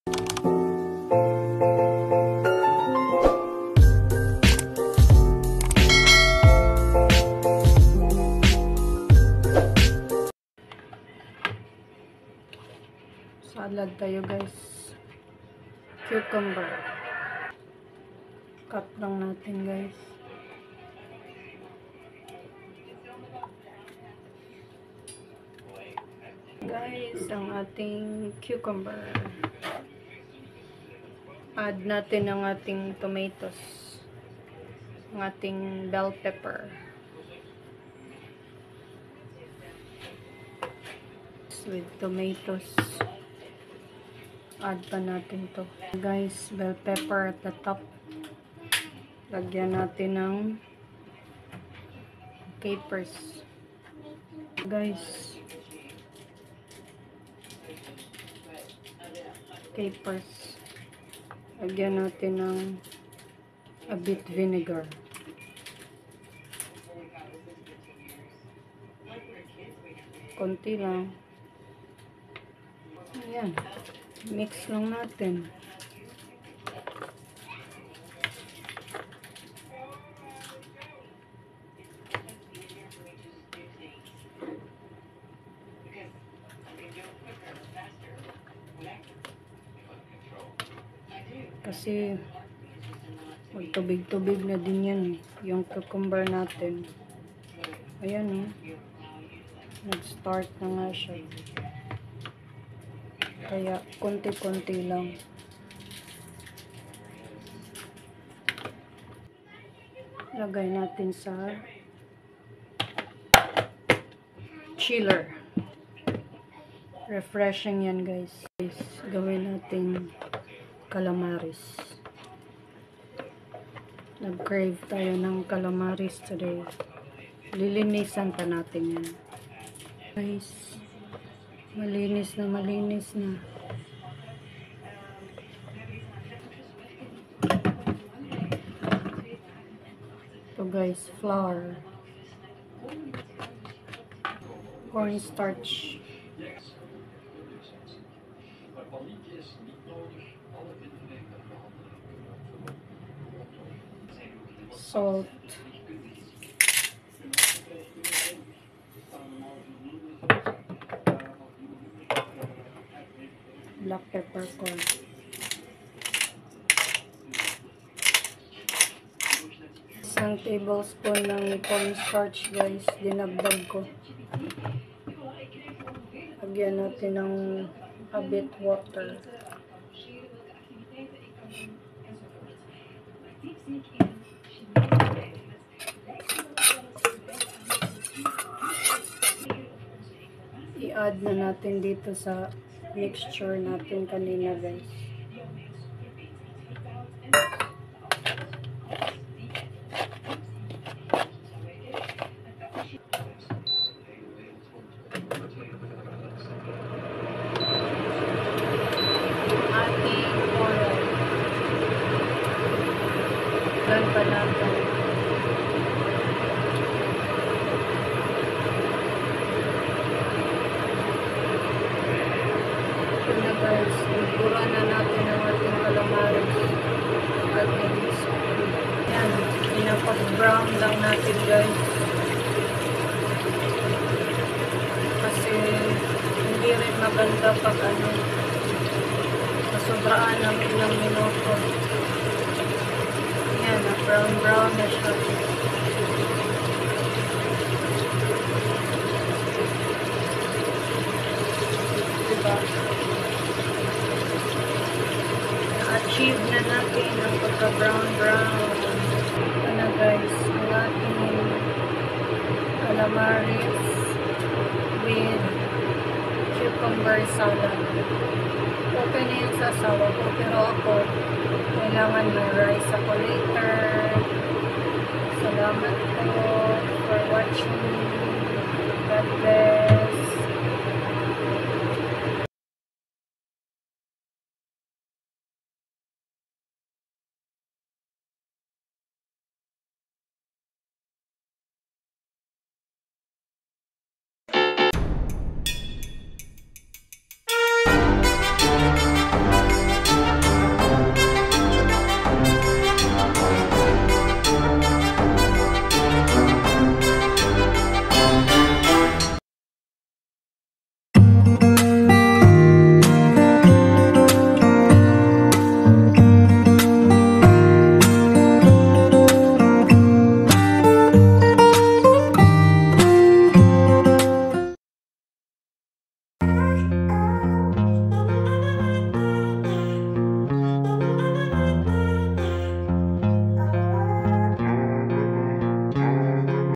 Salad tayo guys. Cucumber. Cut lang natin guys. Guys, ang ating cucumber. Add natin ang ating tomatoes. Ang ating bell pepper. With tomatoes. Add pa natin to. Guys, bell pepper at the top. Lagyan natin ng capers. Guys, capers. Lagyan natin ng a bit vinegar. Konti lang. Ayan. Mix lang natin. Kasi magtubig-tubig na din yan yung cucumber natin. Ayan nag-start na nga siya. Kaya konti-konti lang. Lagay natin sa chiller. Refreshing yan guys. Gawin natin calamaris. Nag-crave tayo ng calamaris today. Lilinisan pa natin yan. Guys, malinis na. Ito guys, flour. Cornstarch. Salt. Black peppercorn. Isang tablespoon ng cornstarch guys, dinagdag ko. Lagyan natin ng a bit water. I-add na natin dito sa mixture natin kanina guys. Ating oil. Lan pa natin. Guys, nagpura na natin ang ating calamaris at yan, pinapag-brown lang natin guys kasi hindi rin maganda pag masobraan ng ilang minuto. Yan, na-brown na siya. Diba? Achieve na natin ang pagka-brown. Ano guys, ang ating calamaris with cucumber salad. Okay na yung sasawa ko, pero ako kailangan may rice ako later. Salamat po for watching. God bless.